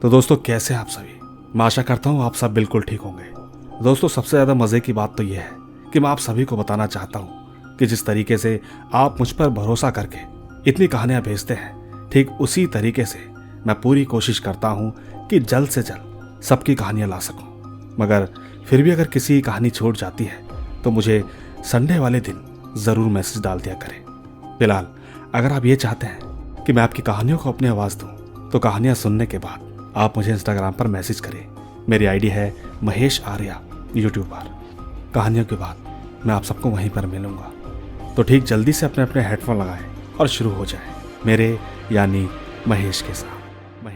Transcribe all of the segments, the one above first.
तो दोस्तों कैसे हैं आप सभी। मैं आशा करता हूँ आप सब बिल्कुल ठीक होंगे। दोस्तों सबसे ज़्यादा मज़े की बात तो यह है कि मैं आप सभी को बताना चाहता हूँ कि जिस तरीके से आप मुझ पर भरोसा करके इतनी कहानियाँ भेजते हैं, ठीक उसी तरीके से मैं पूरी कोशिश करता हूँ कि जल्द से जल्द सबकी कहानियाँ ला सकूँ। मगर फिर भी अगर किसी की कहानी छूट जाती है तो मुझे संडे वाले दिन ज़रूर मैसेज डाल दिया करें। फिलहाल अगर आप ये चाहते हैं कि मैं आपकी कहानियों को अपनी आवाज़ दूँ तो कहानियाँ सुनने के बाद आप मुझे इंस्टाग्राम पर मैसेज करें। मेरी आईडी है महेश आर्या यूट्यूबर। कहानियों के बाद मैं आप सबको वहीं पर मिलूंगा। तो ठीक जल्दी से अपने अपने हेडफोन लगाएं और शुरू हो जाए मेरे यानी महेश के साथ।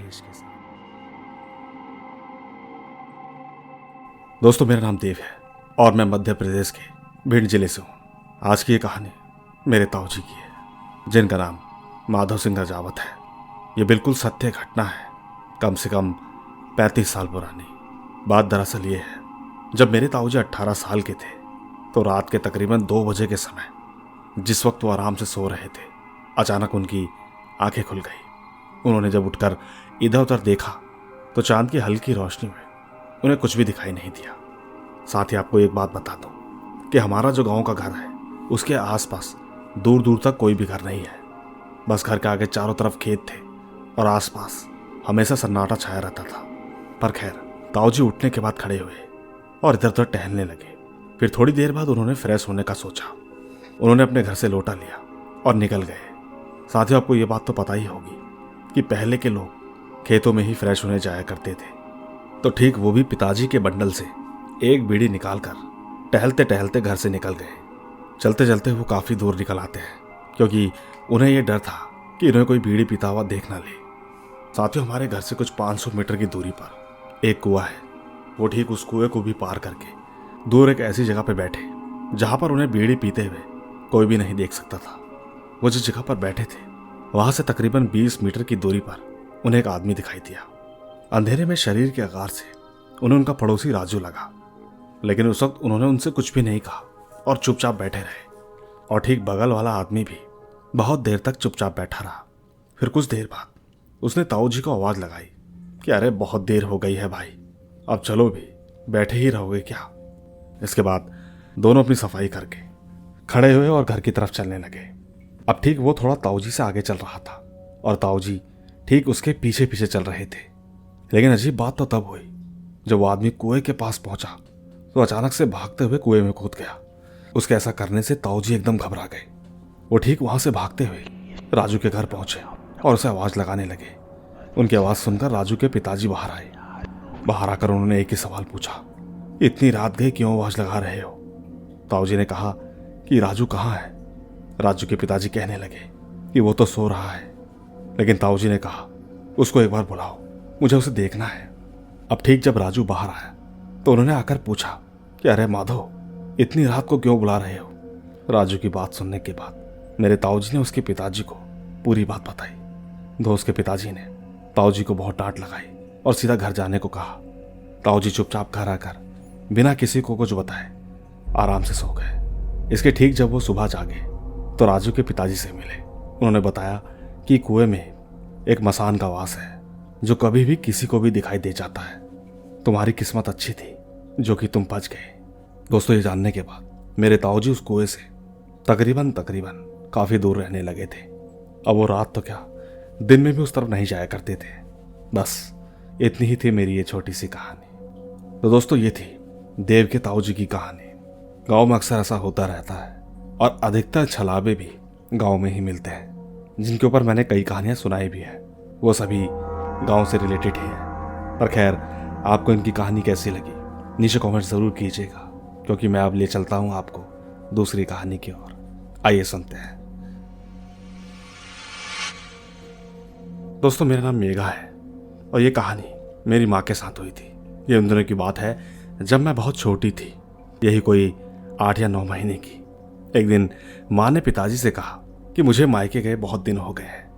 दोस्तों मेरा नाम देव है और मैं मध्य प्रदेश के भिंड जिले से हूँ। आज की ये कहानी मेरे ताऊजी की है जिनका नाम माधव सिंह राजावत है। ये बिल्कुल सत्य घटना है, कम से कम 35 साल पुरानी। बात दरअसल ये है, जब मेरे ताऊजी 18 साल के थे तो रात के तकरीबन 2 बजे के समय जिस वक्त वो आराम से सो रहे थे, अचानक उनकी आंखें खुल गई। उन्होंने जब उठकर इधर उधर देखा तो चांद की हल्की रोशनी में उन्हें कुछ भी दिखाई नहीं दिया। साथ ही आपको एक बात बता दूं कि हमारा जो गांव का घर है उसके आसपास दूर दूर तक कोई भी घर नहीं है। बस घर के आगे चारों तरफ खेत थे और आसपास हमेशा सन्नाटा छाया रहता था। पर खैर ताऊजी उठने के बाद खड़े हुए और इधर उधर टहलने लगे। फिर थोड़ी देर बाद उन्होंने फ्रेश होने का सोचा। उन्होंने अपने घर से लोटा लिया और निकल गए। साथ ही आपको ये बात तो पता ही होगी कि पहले के लोग खेतों में ही फ्रेश होने जाया करते थे। तो ठीक वो भी पिताजी के बंडल से एक बीड़ी निकालकर टहलते टहलते घर से निकल गए। चलते चलते वो काफ़ी दूर निकल आते हैं क्योंकि उन्हें यह डर था कि उन्हें कोई बीड़ी पीता हुआ देख ना ले। साथियों हमारे घर से कुछ 500 मीटर की दूरी पर एक कुआं है। वो ठीक उस कुएं को भी पार करके दूर एक ऐसी जगह पर बैठे जहां पर उन्हें बीड़ी पीते हुए कोई भी नहीं देख सकता था। वो जिस जगह पर बैठे थे वहां से तकरीबन 20 मीटर की दूरी पर उन्हें एक आदमी दिखाई दिया। अंधेरे में शरीर के आकार से उन्हें उनका पड़ोसी राजू लगा, लेकिन उस वक्त उन्होंने उनसे कुछ भी नहीं कहा और चुपचाप बैठे रहे। और ठीक बगल वाला आदमी भी बहुत देर तक चुपचाप बैठा रहा। फिर कुछ देर बाद उसने ताऊजी को आवाज लगाई कि अरे बहुत देर हो गई है भाई, अब चलो भी, बैठे ही रहोगे क्या। इसके बाद दोनों अपनी सफाई करके खड़े हुए और घर की तरफ चलने लगे। अब ठीक वो थोड़ा ताऊजी से आगे चल रहा था और ताऊजी ठीक उसके पीछे पीछे चल रहे थे। लेकिन अजीब बात तो तब हुई जब वो आदमी कुएं के पास पहुंचा तो अचानक से भागते हुए कुएं में कूद गया। उसके ऐसा करने से ताऊजी एकदम घबरा गए। वो ठीक वहां से भागते हुए राजू के घर पहुंचे और उसे आवाज लगाने लगे। उनकी आवाज सुनकर राजू के पिताजी बाहर आए। बाहर आकर उन्होंने एक ही सवाल पूछा, इतनी रात गई क्यों आवाज लगा रहे हो। ताऊजी ने कहा कि राजू कहाँ है। राजू के पिताजी कहने लगे कि वो तो सो रहा है। लेकिन ताऊजी ने कहा उसको एक बार बुलाओ, मुझे उसे देखना है। अब ठीक जब राजू बाहर आया तो उन्होंने आकर पूछा कि अरे माधव, इतनी रात को क्यों बुला रहे हो। राजू की बात सुनने के बाद मेरे ताऊजी ने उसके पिताजी को पूरी बात बताई। दोस्त के पिताजी ने ताऊजी को बहुत डांट लगाई और सीधा घर जाने को कहा। ताऊजी चुपचाप घर आकर बिना किसी को कुछ बताए आराम से सो गए। इसके ठीक जब वो सुबह जागे तो राजू के पिताजी से मिले। उन्होंने बताया कि कुएं में एक मसान का वास है जो कभी भी किसी को भी दिखाई दे जाता है। तुम्हारी किस्मत अच्छी थी जो कि तुम बच गए। दोस्तों ये जानने के बाद मेरे ताऊजी उस कुएं से तकरीबन काफी दूर रहने लगे थे। अब वो रात तो क्या, दिन में भी उस तरफ नहीं जाया करते थे। बस इतनी ही थी मेरी ये छोटी सी कहानी। तो दोस्तों ये थी देव के ताऊजी की कहानी। गांव में अक्सर ऐसा होता रहता है और अधिकतर छलावे भी गांव में ही मिलते हैं, जिनके ऊपर मैंने कई कहानियां सुनाई भी है। वो सभी गांव से रिलेटेड ही है। पर खैर आपको इनकी कहानी कैसी लगी नीचे कमेंट जरूर कीजिएगा, क्योंकि मैं अब ले चलता हूं आपको दूसरी कहानी की ओर। आइए सुनते हैं। दोस्तों मेरा नाम मेघा है और ये कहानी मेरी माँ के साथ हुई थी। ये उन दिनों की बात है जब मैं बहुत छोटी थी, यही कोई 8 या 9 महीने की। एक दिन माँ ने पिताजी से कहा कि मुझे मायके गए बहुत दिन हो गए हैं,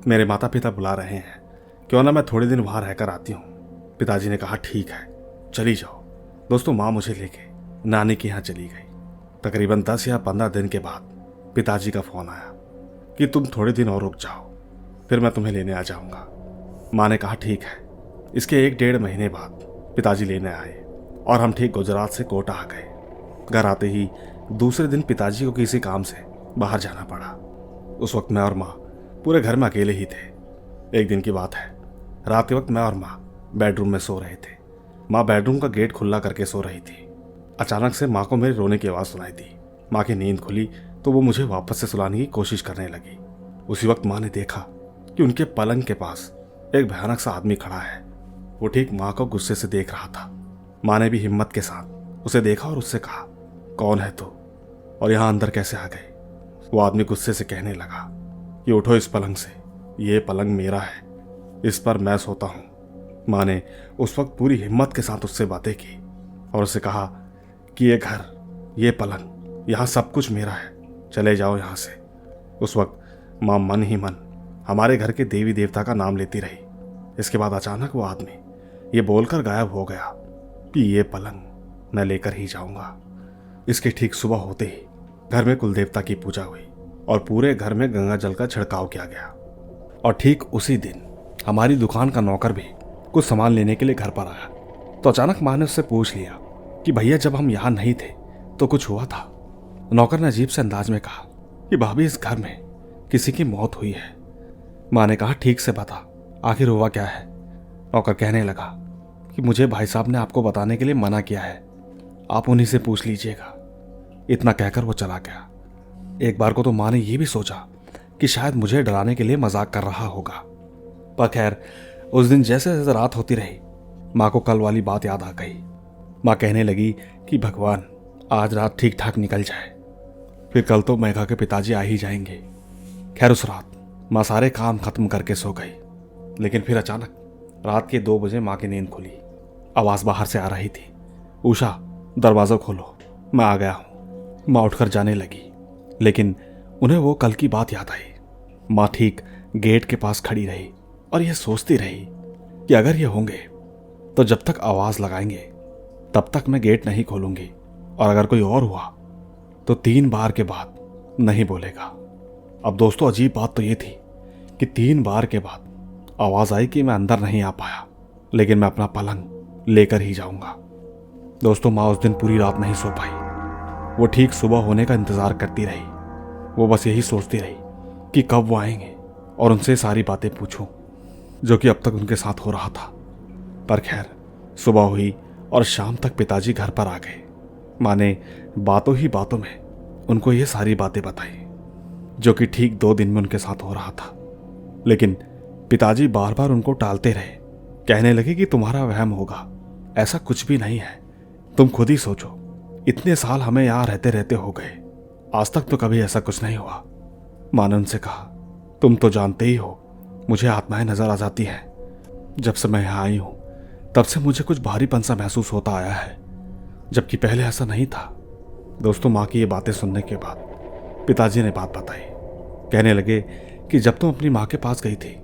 मेरे माता पिता बुला रहे हैं, क्यों ना मैं थोड़े दिन वहाँ रहकर आती हूँ। पिताजी ने कहा ठीक है चली जाओ। दोस्तों माँ मुझे लेके नानी के यहाँ चली गई। तकरीबन 10 या 15 दिन के बाद पिताजी का फोन आया कि तुम थोड़े दिन और रुक जाओ, फिर मैं तुम्हें लेने आ जाऊंगा। माँ ने कहा ठीक है इसके 1-1.5 महीने बाद पिताजी लेने आए और हम ठीक गुजरात से कोटा आ गए। घर आते ही दूसरे दिन पिताजी को किसी काम से बाहर जाना पड़ा। उस वक्त मैं और माँ पूरे घर में अकेले ही थे। एक दिन की बात है, रात के वक्त मैं और माँ बेडरूम में सो रहे थे। माँ बेडरूम का गेट खुला करके सो रही थी। अचानक से माँ को मेरे रोने की आवाज़ सुनाई दी। माँ की नींद खुली तो वो मुझे वापस से सुलाने की कोशिश करने लगी। उसी वक्त माँ ने देखा कि उनके पलंग के पास एक भयानक सा आदमी खड़ा है। वो ठीक माँ को गुस्से से देख रहा था। माँ ने भी हिम्मत के साथ उसे देखा और उससे कहा, कौन है तू और यहाँ अंदर कैसे आ गए? वो आदमी गुस्से से कहने लगा कि उठो इस पलंग से, ये पलंग मेरा है, इस पर मैं सोता हूँ। माँ ने उस वक्त पूरी हिम्मत के साथ उससे बातें की और उससे कहा कि ये घर, ये पलंग, यहाँ सब कुछ मेरा है, चले जाओ यहाँ से। उस वक्त माँ मन ही मन हमारे घर के देवी देवता का नाम लेती रही। इसके बाद अचानक वो आदमी ये बोलकर गायब हो गया कि ये पलंग मैं लेकर ही जाऊंगा। इसके ठीक सुबह होते ही घर में कुल देवता की पूजा हुई और पूरे घर में गंगा जल का छिड़काव किया गया। और ठीक उसी दिन हमारी दुकान का नौकर भी कुछ सामान लेने के लिए घर पर आया। तो अचानक माँ ने उससे पूछ लिया कि भैया जब हम यहाँ नहीं थे तो कुछ हुआ था? नौकर ने अजीब से अंदाज में कहा कि भाभी इस घर में किसी की मौत हुई है। माँ ने कहा ठीक से बता, आखिर हुआ क्या है? नौकर कहने लगा कि मुझे भाई साहब ने आपको बताने के लिए मना किया है, आप उन्हीं से पूछ लीजिएगा। इतना कहकर वो चला गया। एक बार को तो माँ ने यह भी सोचा कि शायद मुझे डराने के लिए मजाक कर रहा होगा। पर खैर, उस दिन जैसे जैसे रात होती रही माँ को कल वाली बात याद आ गई। माँ कहने लगी कि भगवान आज रात ठीक ठाक निकल जाए, फिर कल तो मेघा के पिताजी आ ही जाएंगे। खैर उस रात माँ सारे काम खत्म करके सो गई। लेकिन फिर अचानक रात के 2 बजे माँ की नींद खुली। आवाज बाहर से आ रही थी, उषा दरवाजा खोलो, मैं आ गया हूं। माँ उठकर जाने लगी, लेकिन उन्हें वो कल की बात याद आई। माँ ठीक गेट के पास खड़ी रही और यह सोचती रही कि अगर ये होंगे तो जब तक आवाज लगाएंगे तब तक मैं गेट नहीं खोलूंगी, और अगर कोई और हुआ तो 3 बार के बाद नहीं बोलेगा। अब दोस्तों अजीब बात तो ये थी कि 3 बार के बाद आवाज आई कि मैं अंदर नहीं आ पाया, लेकिन मैं अपना पलंग लेकर ही जाऊंगा। दोस्तों माँ उस दिन पूरी रात नहीं सो पाई। वो ठीक सुबह होने का इंतजार करती रही। वो बस यही सोचती रही कि कब वो आएंगे और उनसे सारी बातें पूछूं जो कि अब तक उनके साथ हो रहा था। पर खैर सुबह हुई और शाम तक पिताजी घर पर आ गए। माँ ने बातों ही बातों में उनको ये सारी बातें बताई जो कि ठीक 2 दिन में उनके साथ हो रहा था। लेकिन पिताजी बार बार उनको टालते रहे, कहने लगे कि तुम्हारा वहम होगा, ऐसा कुछ भी नहीं है, तुम खुद ही सोचो, इतने साल हमें यहाँ रहते रहते हो गए, आज तक तो कभी ऐसा कुछ नहीं हुआ। माँ ने उनसे कहा, तुम तो जानते ही हो मुझे आत्माएं नजर आ जाती हैं। जब से मैं यहाँ आई हूं तब से मुझे कुछ भारीपन सा महसूस होता आया है, जबकि पहले ऐसा नहीं था। दोस्तों माँ की ये बातें सुनने के बाद पिताजी ने बात बताई। कहने लगे कि जब तुम अपनी माँ के पास गई थी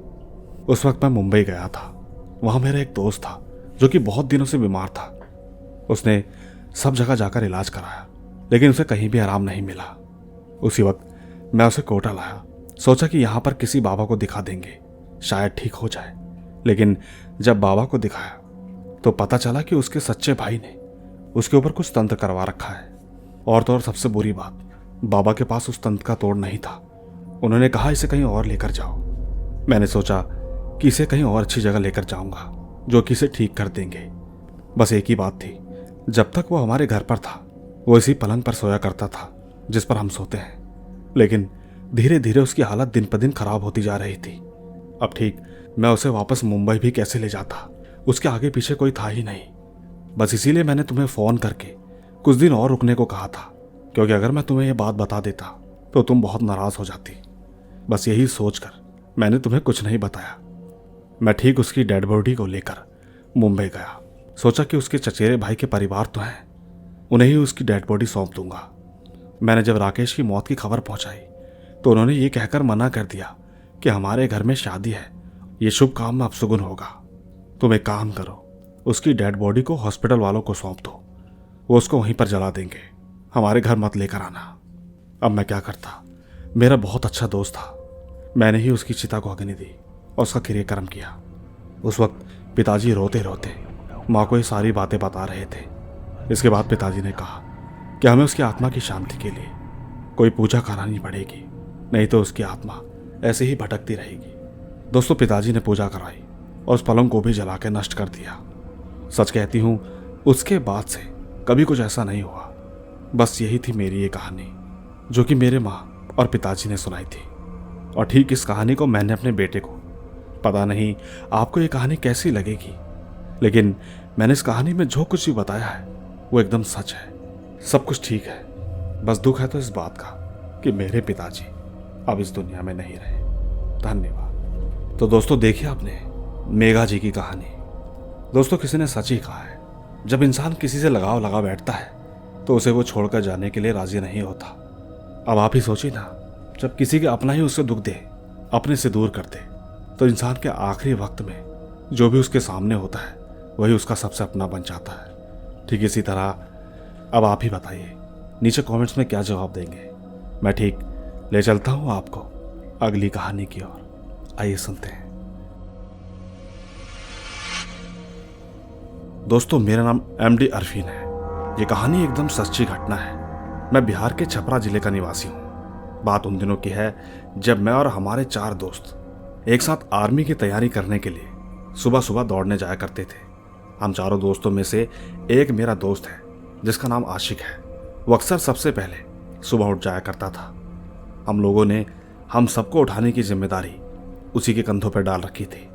उस वक्त मैं मुंबई गया था। वहाँ मेरा एक दोस्त था जो कि बहुत दिनों से बीमार था। उसने सब जगह जाकर इलाज कराया, लेकिन उसे कहीं भी आराम नहीं मिला। उसी वक्त मैं उसे कोटा लाया, सोचा कि यहाँ पर किसी बाबा को दिखा देंगे, शायद ठीक हो जाए। लेकिन जब बाबा को दिखाया तो पता चला कि उसके सच्चे भाई ने उसके ऊपर कुछ तंत्र करवा रखा है। और तो और सबसे बुरी बात, बाबा के पास उस तंत्र का तोड़ नहीं था। उन्होंने कहा इसे कहीं और लेकर जाओ। मैंने सोचा कि इसे कहीं और अच्छी जगह लेकर जाऊंगा जो कि इसे ठीक कर देंगे। बस एक ही बात थी, जब तक वो हमारे घर पर था वो इसी पलंग पर सोया करता था जिस पर हम सोते हैं। लेकिन धीरे धीरे उसकी हालत दिन पर दिन खराब होती जा रही थी। अब ठीक मैं उसे वापस मुंबई भी कैसे ले जाता, उसके आगे पीछे कोई था ही नहीं। बस इसीलिए मैंने तुम्हें फोन करके कुछ दिन और रुकने को कहा था, क्योंकि अगर मैं तुम्हें यह बात बता देता तो तुम बहुत नाराज हो जाती। बस यही सोचकर मैंने तुम्हें कुछ नहीं बताया। मैं ठीक उसकी डेड बॉडी को लेकर मुंबई गया। सोचा कि उसके चचेरे भाई के परिवार तो हैं, उन्हें ही उसकी डेड बॉडी सौंप दूंगा। मैंने जब राकेश की मौत की खबर पहुंचाई तो उन्होंने ये कहकर मना कर दिया कि हमारे घर में शादी है, ये शुभ काम में अपशगुन होगा। तुम एक काम करो, उसकी डेड बॉडी को हॉस्पिटल वालों को सौंप दो, वो उसको वहीं पर जला देंगे, हमारे घर मत लेकर आना। अब मैं क्या करता, मेरा बहुत अच्छा दोस्त था। मैंने ही उसकी चिता को अग्नि दी और उसका क्रियाक्रम किया। उस वक्त पिताजी रोते रोते माँ को ये सारी बातें बता रहे थे। इसके बाद पिताजी ने कहा कि हमें उसकी आत्मा की शांति के लिए कोई पूजा करानी पड़ेगी, नहीं तो उसकी आत्मा ऐसे ही भटकती रहेगी। दोस्तों, पिताजी ने पूजा कराई और उस पलंग को भी जला के नष्ट कर दिया। सच कहती हूँ, उसके बाद से कभी कुछ ऐसा नहीं हुआ। बस यही थी मेरी ये कहानी जो कि मेरे माँ और पिताजी ने सुनाई थी। और ठीक इस कहानी को मैंने अपने बेटे को, पता नहीं आपको ये कहानी कैसी लगेगी, लेकिन मैंने इस कहानी में जो कुछ भी बताया है वो एकदम सच है। सब कुछ ठीक है, बस दुख है तो इस बात का कि मेरे पिताजी अब इस दुनिया में नहीं रहे। धन्यवाद। तो दोस्तों, देखिए आपने मेघा जी की कहानी। दोस्तों, किसी ने सच ही कहा है, जब इंसान किसी से लगाव लगा बैठता है तो उसे वो छोड़कर जाने के लिए राजी नहीं होता। अब आप ही सोचिए ना, जब किसी के अपना ही उससे दुख दे, अपने से दूर कर दे, तो इंसान के आखिरी वक्त में जो भी उसके सामने होता है वही उसका सबसे अपना बन जाता है। ठीक इसी तरह अब आप ही बताइए नीचे कमेंट्स में क्या जवाब देंगे। मैं ठीक ले चलता हूं आपको अगली कहानी की ओर। आइए सुनते हैं। दोस्तों, मेरा नाम MD अरफीन है। ये कहानी एकदम सच्ची घटना है। मैं बिहार के छपरा जिले का निवासी हूँ। बात उन दिनों की है जब मैं और हमारे 4 दोस्त एक साथ आर्मी की तैयारी करने के लिए सुबह सुबह दौड़ने जाया करते थे। हम चारों दोस्तों में से एक मेरा दोस्त है जिसका नाम आशिक है। वो अक्सर सबसे पहले सुबह उठ जाया करता था। हम लोगों ने हम सबको उठाने की जिम्मेदारी उसी के कंधों पर डाल रखी थी।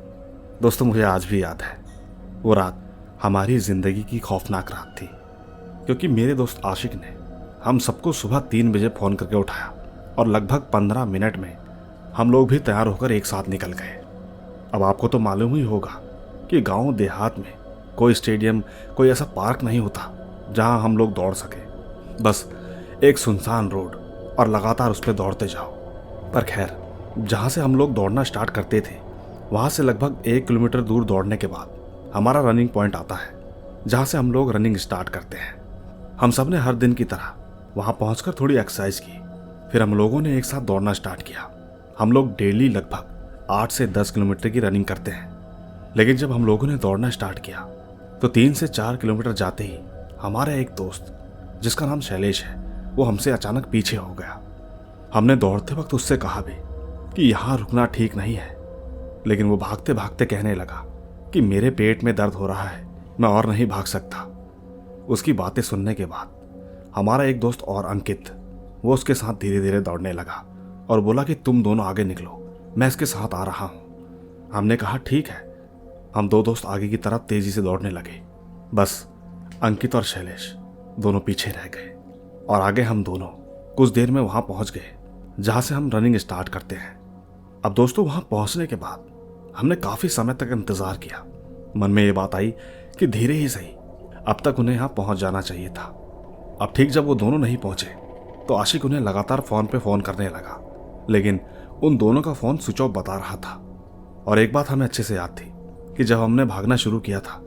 दोस्तों, मुझे आज भी याद है वो रात हमारी जिंदगी की खौफनाक रात थी, क्योंकि मेरे दोस्त आशिक ने हम सबको सुबह 3 बजे फ़ोन करके उठाया और लगभग 15 मिनट में हम लोग भी तैयार होकर एक साथ निकल गए। अब आपको तो मालूम ही होगा कि गांव देहात में कोई स्टेडियम, कोई ऐसा पार्क नहीं होता जहां हम लोग दौड़ सके। बस एक सुनसान रोड और लगातार उस पर दौड़ते जाओ। पर खैर, जहां से हम लोग दौड़ना स्टार्ट करते थे वहां से लगभग 1 किलोमीटर दूर दौड़ने के बाद हमारा रनिंग पॉइंट आता है, जहां से हम लोग रनिंग स्टार्ट करते हैं। हम सब ने हर दिन की तरह वहां पहुंचकर थोड़ी एक्सरसाइज की। फिर हम लोगों ने एक साथ दौड़ना स्टार्ट किया। हम लोग डेली लगभग 8 से 10 किलोमीटर की रनिंग करते हैं। लेकिन जब हम लोगों ने दौड़ना स्टार्ट किया तो 3 से 4 किलोमीटर जाते ही हमारा एक दोस्त जिसका नाम शैलेश है, वो हमसे अचानक पीछे हो गया। हमने दौड़ते वक्त उससे कहा भी कि यहाँ रुकना ठीक नहीं है, लेकिन वो भागते भागते कहने लगा कि मेरे पेट में दर्द हो रहा है, मैं और नहीं भाग सकता। उसकी बातें सुनने के बाद हमारा एक दोस्त और अंकित, वो उसके साथ धीरे धीरे दौड़ने लगा और बोला कि तुम दोनों आगे निकलो, मैं इसके साथ आ रहा हूँ। हमने कहा ठीक है। हम 2 दोस्त आगे की तरफ तेजी से दौड़ने लगे। बस अंकित और शैलेश दोनों पीछे रह गए और आगे हम दोनों कुछ देर में वहां पहुंच गए जहां से हम रनिंग स्टार्ट करते हैं। अब दोस्तों, वहां पहुंचने के बाद हमने काफी समय तक इंतजार किया। मन में ये बात आई कि धीरे ही सही, अब तक उन्हें यहां पहुंच जाना चाहिए था। अब ठीक जब वो दोनों नहीं पहुंचे तो आशिक उन्हें लगातार फोन पे फोन करने लगा, लेकिन उन दोनों का फोन स्विच ऑफ बता रहा था। और एक बात हमें अच्छे से याद थी कि जब हमने भागना शुरू किया था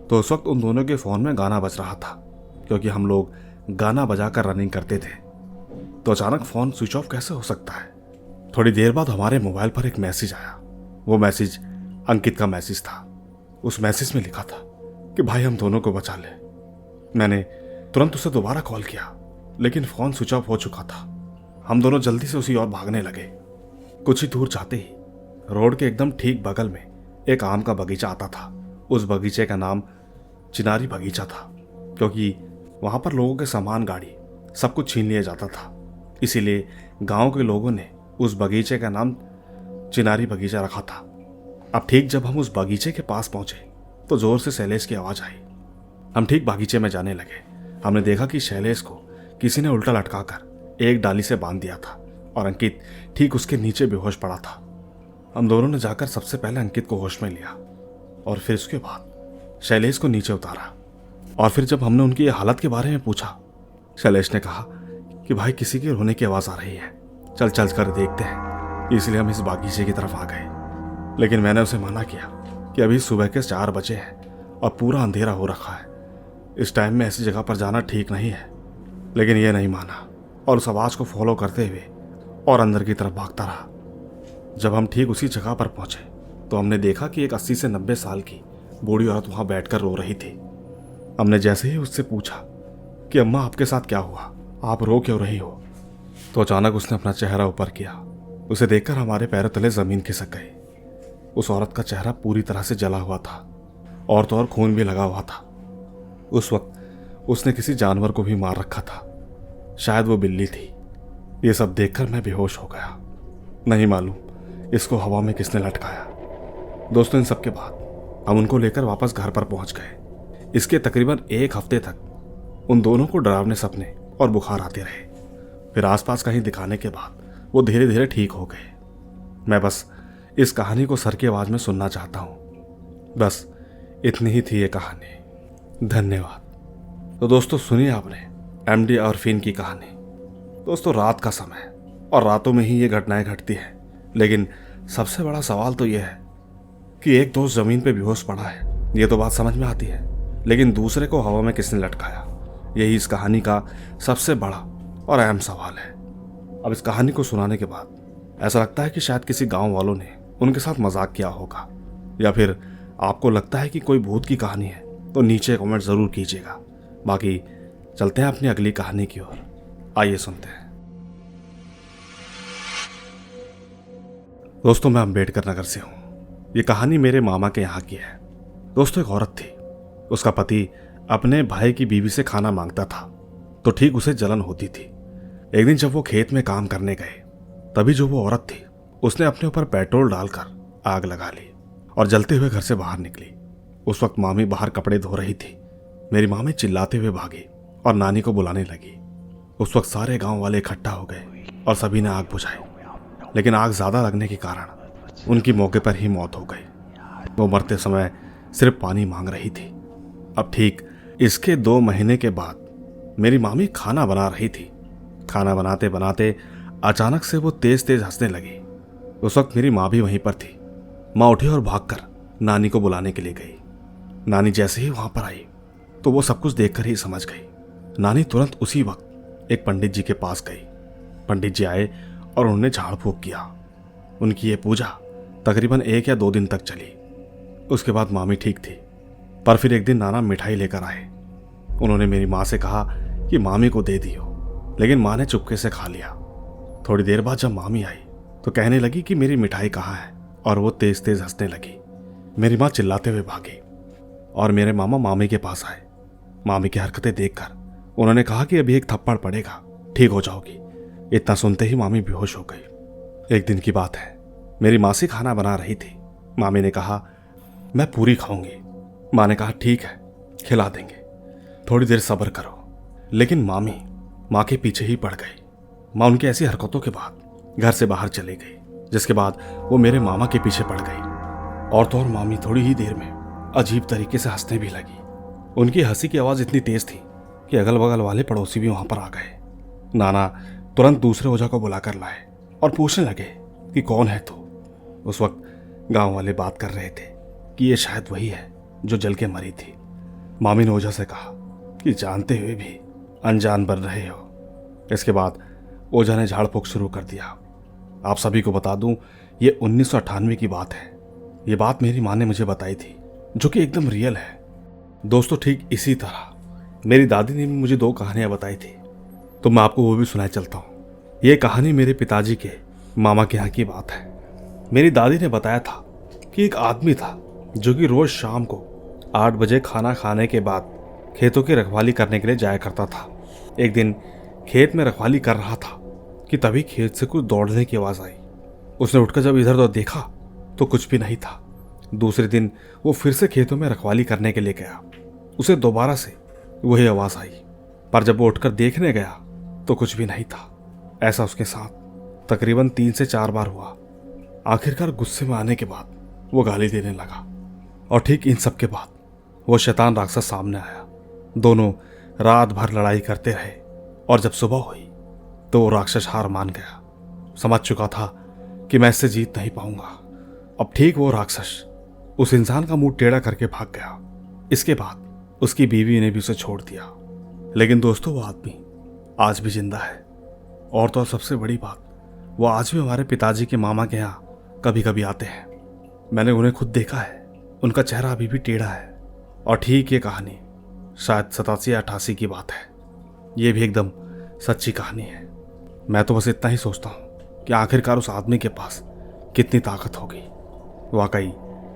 तो उस वक्त उन दोनों के फोन में गाना बज रहा था, क्योंकि हम लोग गाना बजाकर रनिंग करते थे। तो अचानक फोन स्विच ऑफ कैसे हो सकता है। थोड़ी देर बाद हमारे मोबाइल पर एक मैसेज आया। वो मैसेज अंकित का मैसेज था। उस मैसेज में लिखा था कि भाई हम दोनों को बचा ले। मैंने तुरंत उसे दोबारा कॉल किया, लेकिन फोन स्विच ऑफ हो चुका था। हम दोनों जल्दी से उसी ओर भागने लगे। कुछ ही दूर जाते ही रोड के एकदम ठीक बगल में एक आम का बगीचा आता था। उस बगीचे का नाम चिनारी बगीचा था, क्योंकि वहां पर लोगों के सामान, गाड़ी सब कुछ छीन लिया जाता था। इसीलिए गांव के लोगों ने उस बगीचे का नाम चिनारी बगीचा रखा था। अब ठीक जब हम उस बगीचे के पास पहुंचे तो जोर से शैलेश की आवाज आई। हम ठीक बगीचे में जाने लगे। हमने देखा कि शैलेश को किसी ने उल्टा लटकाकर एक डाली से बांध दिया था और अंकित ठीक उसके नीचे बेहोश पड़ा था। हम दोनों ने जाकर सबसे पहले अंकित को होश में लिया और फिर उसके बाद शैलेश को नीचे उतारा। और फिर जब हमने उनकी हालत के बारे में पूछा, शैलेश ने कहा कि भाई किसी के रोने की आवाज आ रही है, चल चल कर देखते हैं। इसलिए हम इस बागीचे की तरफ आ गए। लेकिन मैंने उसे मना किया कि अभी सुबह के 4 बजे हैं और पूरा अंधेरा हो रखा है, इस टाइम में ऐसी जगह पर जाना ठीक नहीं है। लेकिन यह नहीं माना और उस आवाज को फॉलो करते हुए और अंदर की तरफ भागता रहा। जब हम ठीक उसी जगह पर पहुंचे तो हमने देखा कि एक 80 से 90 साल की बूढ़ी औरत वहां बैठकर रो रही थी। हमने जैसे ही उससे पूछा कि अम्मा आपके साथ क्या हुआ, आप रो क्यों रही हो, तो अचानक उसने अपना चेहरा ऊपर किया। उसे देखकर हमारे पैरों तले जमीन खिसक गई। उस औरत का चेहरा पूरी तरह से जला हुआ था और तो और खून भी लगा हुआ था। उस वक्त उसने किसी जानवर को भी मार रखा था, शायद वो बिल्ली थी। ये सब देखकर मैं बेहोश हो गया। नहीं मालूम इसको हवा में किसने लटकाया। दोस्तों, इन सब के बाद हम उनको लेकर वापस घर पर पहुंच गए। इसके तकरीबन 1 हफ्ते तक उन दोनों को डरावने सपने और बुखार आते रहे। फिर आसपास कहीं दिखाने के बाद वो धीरे धीरे ठीक हो गए। मैं बस इस कहानी को सर की आवाज में सुनना चाहता हूं। बस इतनी ही थी ये कहानी। धन्यवाद। तो दोस्तों, सुनिए आपने एमडी और फिन की कहानी। दोस्तों, रात का समय और रातों में ही ये घटनाएं घटती हैं, लेकिन सबसे बड़ा सवाल तो यह है कि एक दोस्त जमीन पे बेहोश पड़ा है, ये तो बात समझ में आती है, लेकिन दूसरे को हवा में किसने लटकाया, यही इस कहानी का सबसे बड़ा और अहम सवाल है। अब इस कहानी को सुनाने के बाद ऐसा लगता है कि शायद किसी गांव वालों ने उनके साथ मजाक किया होगा, या फिर आपको लगता है कि कोई भूत की कहानी है तो नीचे कमेंट जरूर कीजिएगा। बाकी चलते हैं अपनी अगली कहानी की ओर। आइए सुनते हैं। दोस्तों, मैं अम्बेडकर नगर से हूं। ये कहानी मेरे मामा के यहाँ की है। दोस्तों, एक औरत थी। उसका पति अपने भाई की बीवी से खाना मांगता था तो ठीक उसे जलन होती थी। एक दिन जब वो खेत में काम करने गए, तभी जो वो औरत थी उसने अपने ऊपर पेट्रोल डालकर आग लगा ली और जलते हुए घर से बाहर निकली। उस वक्त मामी बाहर कपड़े धो रही थी। मेरी मामी चिल्लाते हुए भागी और नानी को बुलाने लगी। उस वक्त सारे गांव वाले इकट्ठा हो गए और सभी ने आग बुझाई, लेकिन आग ज्यादा लगने के कारण उनकी मौके पर ही मौत हो गई। वो मरते समय सिर्फ पानी मांग रही थी। अब ठीक इसके 2 महीने के बाद मेरी मामी खाना बना रही थी। खाना बनाते बनाते अचानक से वो तेज तेज हंसने लगी। उस वक्त मेरी माँ भी वहीं पर थी। माँ उठी और भागकर नानी को बुलाने के लिए गई। नानी जैसे ही वहां पर आई तो वो सब कुछ देखकर ही समझ गई। नानी तुरंत उसी वक्त एक पंडित जी के पास गई। पंडित जी आए और उन्होंने झाड़ फूंक किया। उनकी ये पूजा तकरीबन 1 या 2 दिन तक चली। उसके बाद मामी ठीक थी। पर फिर एक दिन नाना मिठाई लेकर आए। उन्होंने मेरी माँ से कहा कि मामी को दे दियो, लेकिन माँ ने चुपके से खा लिया। थोड़ी देर बाद जब मामी आई तो कहने लगी कि मेरी मिठाई कहाँ है, और वो तेज तेज हंसने लगी। मेरी माँ चिल्लाते हुए भागी और मेरे मामा मामी के पास आए। मामी की हरकतें देखकर उन्होंने कहा कि अभी एक थप्पड़ पड़ेगा, ठीक हो जाओगी। इतना सुनते ही मामी बेहोश हो गई। एक दिन की बात है, मेरी मासी खाना बना रही थी। मामी ने कहा मैं पूरी खाऊंगी। माँ ने कहा ठीक है, खिला देंगे, थोड़ी देर सब्र करो। लेकिन मामी माँ के पीछे ही पड़ गई। माँ उनकी ऐसी हरकतों के बाद घर से बाहर चली गई, जिसके बाद वो मेरे मामा के पीछे पड़ गई। और तो और मामी थोड़ी ही देर में अजीब तरीके से हंसने भी लगी। उनकी हंसी की आवाज़ इतनी तेज थी कि अगल बगल वाले पड़ोसी भी वहां पर आ गए। नाना तुरंत दूसरे ओझा को बुलाकर लाए और पूछने लगे कि कौन है तू। उस वक्त गांव वाले बात कर रहे थे कि ये शायद वही है जो जल के मरी थी। मामी ने ओझा से कहा कि जानते हुए भी अनजान बन रहे हो। इसके बाद ओझा ने झाड़ फूंक शुरू कर दिया। आप सभी को बता दूं, ये 1998 की बात है। ये बात मेरी माँ ने मुझे बताई थी, जो कि एकदम रियल है। दोस्तों, ठीक इसी तरह मेरी दादी ने भी मुझे 2 कहानियां बताई थी, तो मैं आपको वो भी सुनाए चलता हूँ। ये कहानी मेरे पिताजी के मामा के यहाँ की बात है। मेरी दादी ने बताया था कि एक आदमी था जो कि रोज शाम को 8 बजे खाना खाने के बाद खेतों की रखवाली करने के लिए जाया करता था। एक दिन खेत में रखवाली कर रहा था कि तभी खेत से कुछ दौड़ने की आवाज़ आई। उसने उठकर जब इधर उधर देखा तो कुछ भी नहीं था। दूसरे दिन वो फिर से खेतों में रखवाली करने के लिए गया। उसे दोबारा से वही आवाज़ आई, पर जब वो उठकर देखने गया तो कुछ भी नहीं था। ऐसा उसके साथ तकरीबन 3 से 4 बार हुआ। आखिरकार गुस्से में आने के बाद वो गाली देने लगा, और ठीक इन सब के बाद वो शैतान राक्षस सामने आया। दोनों रात भर लड़ाई करते रहे, और जब सुबह हुई तो वो राक्षस हार मान गया। समझ चुका था कि मैं इससे जीत नहीं पाऊंगा। अब ठीक वो राक्षस उस इंसान का मुंह टेढ़ा करके भाग गया। इसके बाद उसकी बीवी ने भी उसे छोड़ दिया। लेकिन दोस्तों, वो आदमी आज भी जिंदा है। और तो और सबसे बड़ी बात, वो आज भी हमारे पिताजी के मामा के यहाँ कभी कभी आते हैं। मैंने उन्हें खुद देखा है। उनका चेहरा अभी भी टेढ़ा है। और ठीक ये कहानी शायद 87 या 88 की बात है। ये भी एकदम सच्ची कहानी है। मैं तो बस इतना ही सोचता हूँ कि आखिरकार उस आदमी के पास कितनी ताकत होगी। वाकई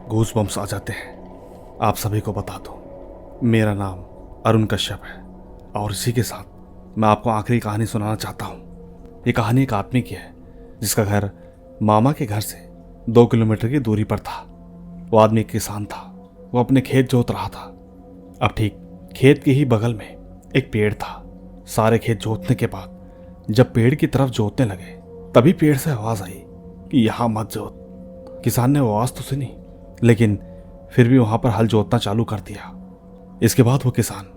गूस बम्स आ जाते हैं। आप सभी को बता दूँ, मेरा नाम अरुण कश्यप है और इसी के साथ मैं आपको आखिरी कहानी सुनाना चाहता हूँ। ये कहानी एक आदमी की है जिसका घर मामा के घर से 2 किलोमीटर की दूरी पर था। वो आदमी एक किसान था। वो अपने खेत जोत रहा था। अब ठीक खेत के ही बगल में एक पेड़ था। सारे खेत जोतने के बाद जब पेड़ की तरफ जोतने लगे तभी पेड़ से आवाज आई कि यहां मत जोत। किसान ने आवाज तो सुनी लेकिन फिर भी वहां पर हल जोतना चालू कर दिया। इसके बाद वो किसान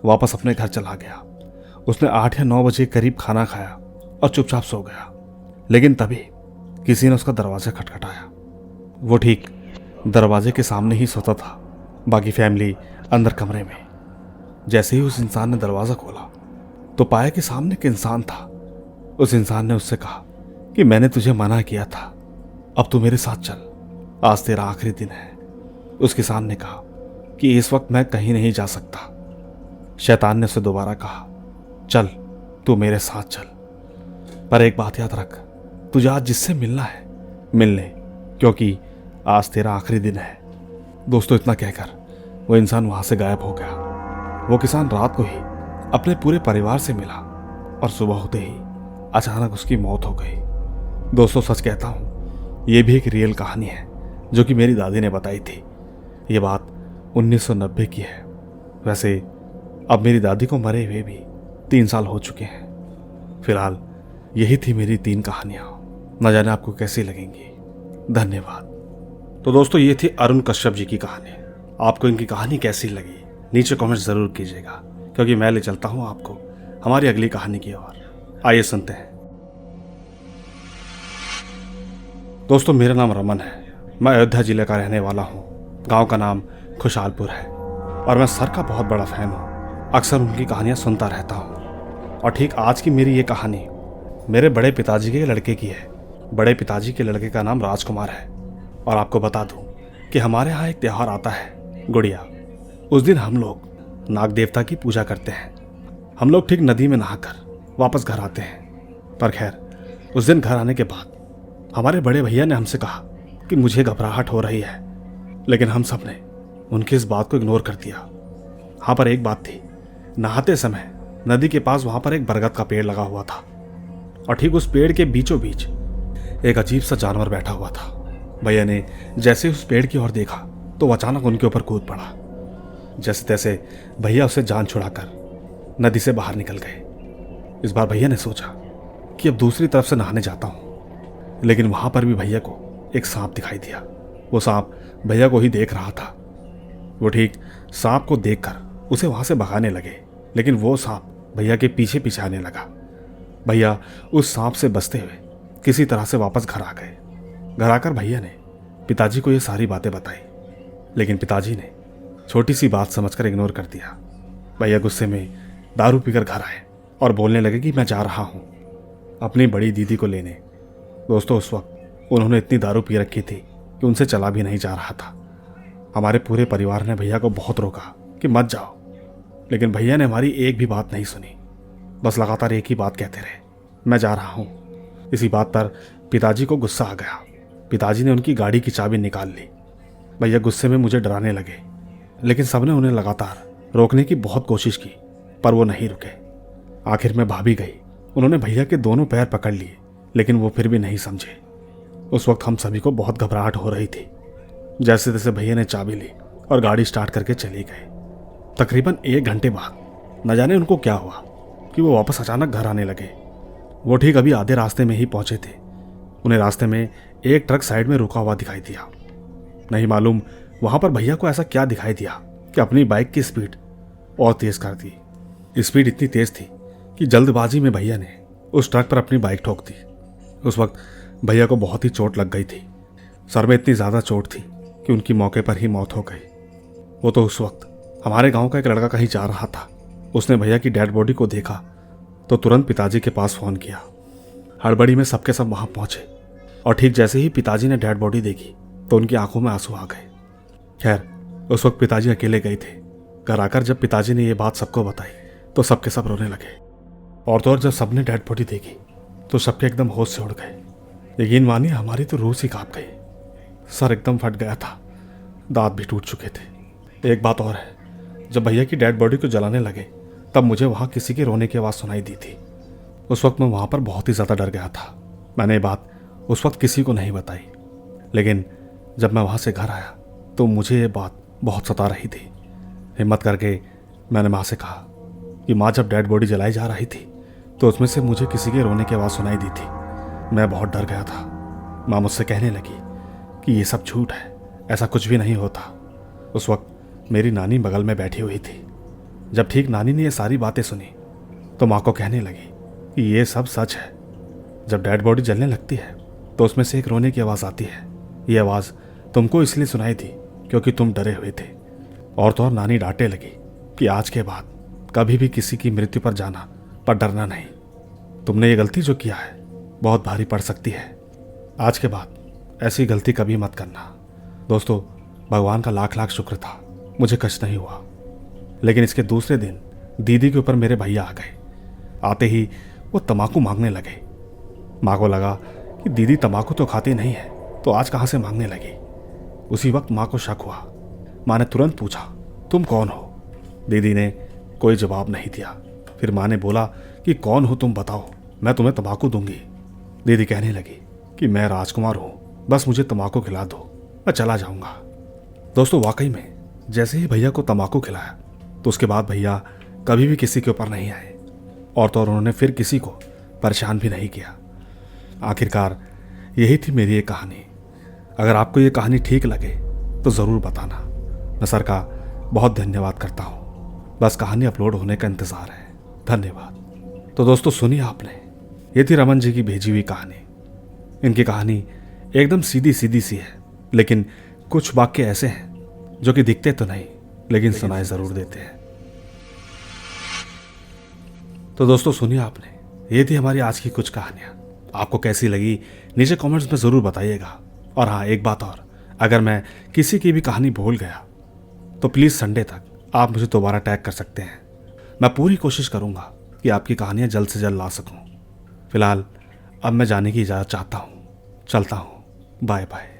वापस अपने घर चला गया। उसने 8 या 9 बजे करीब खाना खाया और चुपचाप सो गया। लेकिन तभी किसी ने उसका दरवाजा खटखटाया। वो ठीक दरवाजे के सामने ही सोता था, बाकी फैमिली अंदर कमरे में। जैसे ही उस इंसान ने दरवाजा खोला तो पाया कि सामने एक इंसान था। उस इंसान ने उससे कहा कि मैंने तुझे मना किया था, अब तू मेरे साथ चल, आज तेरा आखिरी दिन है। उस किसान ने कहा कि इस वक्त मैं कहीं नहीं जा सकता। शैतान ने उसे दोबारा कहा, चल तू मेरे साथ चल, पर एक बात याद रख, तुझे आज जिससे मिलना है मिल ले, क्योंकि आज तेरा आखिरी दिन है। दोस्तों, इतना कहकर वो इंसान वहां से गायब हो गया। वो किसान रात को ही अपने पूरे परिवार से मिला और सुबह होते ही अचानक उसकी मौत हो गई। दोस्तों, सच कहता हूं, ये भी एक रियल कहानी है जो कि मेरी दादी ने बताई थी। ये बात 1990 की है। वैसे अब मेरी दादी को मरे हुए भी 3 साल हो चुके हैं। फिलहाल यही थी मेरी 3 कहानियां। न जाने आपको कैसी लगेंगी। धन्यवाद। तो दोस्तों, ये थी अरुण कश्यप जी की कहानी। आपको इनकी कहानी कैसी लगी नीचे कमेंट जरूर कीजिएगा, क्योंकि मैं ले चलता हूं आपको हमारी अगली कहानी की ओर। आइए सुनते हैं। दोस्तों, मेरा नाम रमन है। मैं अयोध्या जिले का रहने वाला हूं। गांव का नाम खुशहालपुर है और मैं सर का बहुत बड़ा फैन हूं। अक्सर उनकी कहानियां सुनता रहता हूं। और ठीक आज की मेरी ये कहानी मेरे बड़े पिताजी के लड़के की है। बड़े पिताजी के लड़के का नाम राजकुमार है। और आपको बता दूं कि हमारे यहाँ एक त्यौहार आता है, गुड़िया। उस दिन हम लोग नाग देवता की पूजा करते हैं। हम लोग ठीक नदी में नहाकर वापस घर आते हैं। पर खैर, उस दिन घर आने के बाद हमारे बड़े भैया ने हमसे कहा कि मुझे घबराहट हो रही है, लेकिन हम सब ने उनकी इस बात को इग्नोर कर दिया। हाँ, पर एक बात थी, नहाते समय नदी के पास वहां पर एक बरगद का पेड़ लगा हुआ था और ठीक उस पेड़ के बीचों बीच एक अजीब सा जानवर बैठा हुआ था। भैया ने जैसे उस पेड़ की ओर देखा तो अचानक उनके ऊपर कूद पड़ा। जैसे तैसे भैया उसे जान छुड़ाकर नदी से बाहर निकल गए। इस बार भैया ने सोचा कि अब दूसरी तरफ से नहाने जाता हूं, लेकिन वहां पर भी भैया को एक सांप दिखाई दिया। वो सांप भैया को ही देख रहा था। वो ठीक सांप को देखकर उसे वहां से भगाने लगे, लेकिन वो सांप भैया के पीछे पीछे आने लगा। भैया उस सांप से बचते हुए किसी तरह से वापस घर आ गए। घर आकर भैया ने पिताजी को ये सारी बातें बताई, लेकिन पिताजी ने छोटी सी बात समझकर इग्नोर कर दिया। भैया गुस्से में दारू पीकर घर आए और बोलने लगे कि मैं जा रहा हूं अपनी बड़ी दीदी को लेने। दोस्तों, उस वक्त उन्होंने इतनी दारू पी रखी थी कि उनसे चला भी नहीं जा रहा था। हमारे पूरे परिवार ने भैया को बहुत रोका कि मत जाओ, लेकिन भैया ने हमारी एक भी बात नहीं सुनी। बस लगातार एक ही बात कहते रहे, मैं जा रहा हूं। इसी बात पर पिताजी को गुस्सा आ गया। पिताजी ने उनकी गाड़ी की चाबी निकाल ली। भैया गुस्से में मुझे डराने लगे, लेकिन सबने उन्हें लगातार रोकने की बहुत कोशिश की, पर वो नहीं रुके। आखिर में भाभी गई। उन्होंने भैया के दोनों पैर पकड़ लिए, लेकिन वो फिर भी नहीं समझे। उस वक्त हम सभी को बहुत घबराहट हो रही थी। जैसे तैसे भैया ने चाबी ली और गाड़ी स्टार्ट करके चले गए। तकरीबन 1 घंटे बाद न जाने उनको क्या हुआ कि वो वापस अचानक घर आने लगे। वो ठीक अभी आधे रास्ते में ही पहुंचे थे। उन्हें रास्ते में एक ट्रक साइड में रुका हुआ दिखाई दिया। नहीं मालूम वहां पर भैया को ऐसा क्या दिखाई दिया कि अपनी बाइक की स्पीड और तेज कर दी। स्पीड इतनी तेज थी कि जल्दबाजी में भैया ने उस ट्रक पर अपनी बाइक ठोक दी। उस वक्त भैया को बहुत ही चोट लग गई थी। सर में इतनी ज्यादा चोट थी कि उनकी मौके पर ही मौत हो गई। वो तो उस वक्त हमारे गांव का एक लड़का कहीं जा रहा था। उसने भैया की डेड बॉडी को देखा तो तुरंत पिताजी के पास फोन किया। हड़बड़ी में सबके सब वहां पहुंचे और ठीक जैसे ही पिताजी ने डेड बॉडी देखी तो उनकी आंखों में आंसू आ गए। खैर, उस वक्त पिताजी अकेले गए थे। घर आकर जब पिताजी ने ये बात सबको बताई तो सबके सब रोने लगे। और तो और जब सबने डेड बॉडी देखी तो सबके एकदम होश से उड़ गए। यकीन मानिए, हमारी तो रूह ही कांप गई। सर एकदम फट गया था, दांत भी टूट चुके थे। एक बात और है, जब भैया की डेड बॉडी को जलाने लगे तब मुझे वहाँ किसी के रोने की आवाज़ सुनाई दी थी। उस वक्त मैं वहाँ पर बहुत ही ज़्यादा डर गया था। मैंने ये बात उस वक्त किसी को नहीं बताई, लेकिन जब मैं वहाँ से घर आया तो मुझे ये बात बहुत सता रही थी। हिम्मत करके मैंने माँ से कहा कि माँ, जब डेड बॉडी जलाई जा रही थी तो उसमें से मुझे किसी के रोने की आवाज़ सुनाई दी थी। मैं बहुत डर गया था। माँ मुझसे कहने लगी कि ये सब झूठ है, ऐसा कुछ भी नहीं होता। उस वक्त मेरी नानी बगल में बैठी हुई थी। जब ठीक नानी ने ये सारी बातें सुनी तो माँ को कहने लगी कि ये सब सच है। जब डेड बॉडी जलने लगती है तो उसमें से एक रोने की आवाज़ आती है। ये आवाज़ तुमको इसलिए सुनाई थी क्योंकि तुम डरे हुए थे। और तो और नानी डांटने लगी कि आज के बाद कभी भी किसी की मृत्यु पर जाना, पर डरना नहीं। तुमने ये गलती जो किया है बहुत भारी पड़ सकती है। आज के बाद ऐसी गलती कभी मत करना। दोस्तों, भगवान का लाख लाख शुक्र था, मुझे कष्ट नहीं हुआ। लेकिन इसके दूसरे दिन दीदी के ऊपर मेरे भैया आ गए। आते ही वो तम्बाकू मांगने लगे। माँ को लगा कि दीदी तम्बाकू तो खाती नहीं है, तो आज कहाँ से मांगने लगी। उसी वक्त माँ को शक हुआ। माँ ने तुरंत पूछा, तुम कौन हो? दीदी ने कोई जवाब नहीं दिया। फिर माँ ने बोला कि कौन हो तुम, बताओ, मैं तुम्हें तम्बाकू दूंगी। दीदी कहने लगी कि मैं राजकुमार हूँ, बस मुझे तम्बाकू खिला दो, मैं चला जाऊँगा। दोस्तों, वाकई में जैसे ही भैया को तम्बाकू खिलाया तो उसके बाद भैया कभी भी किसी के ऊपर नहीं आए, और तो और उन्होंने फिर किसी को परेशान भी नहीं किया। आखिरकार यही थी मेरी ये कहानी। अगर आपको ये कहानी ठीक लगे तो ज़रूर बताना। मैं सर का बहुत धन्यवाद करता हूँ। बस कहानी अपलोड होने का इंतज़ार है। धन्यवाद। तो दोस्तों, सुनिए आपने, ये थी रमन जी की भेजी हुई कहानी। इनकी कहानी एकदम सीधी सीधी सी है, लेकिन कुछ वाक्य ऐसे हैं जो कि दिखते तो नहीं लेकिन सुनाई ज़रूर देते हैं। तो दोस्तों, सुनिए आपने, ये थी हमारी आज की कुछ कहानियाँ। आपको कैसी लगी नीचे कमेंट्स में ज़रूर बताइएगा। और हाँ, एक बात और, अगर मैं किसी की भी कहानी भूल गया तो प्लीज़ संडे तक आप मुझे दोबारा टैग कर सकते हैं। मैं पूरी कोशिश करूँगा कि आपकी कहानियाँ जल्द से जल्द ला सकूँ। फिलहाल अब मैं जाने की इजाज़त चाहता हूँ। चलता हूँ। Bye bye.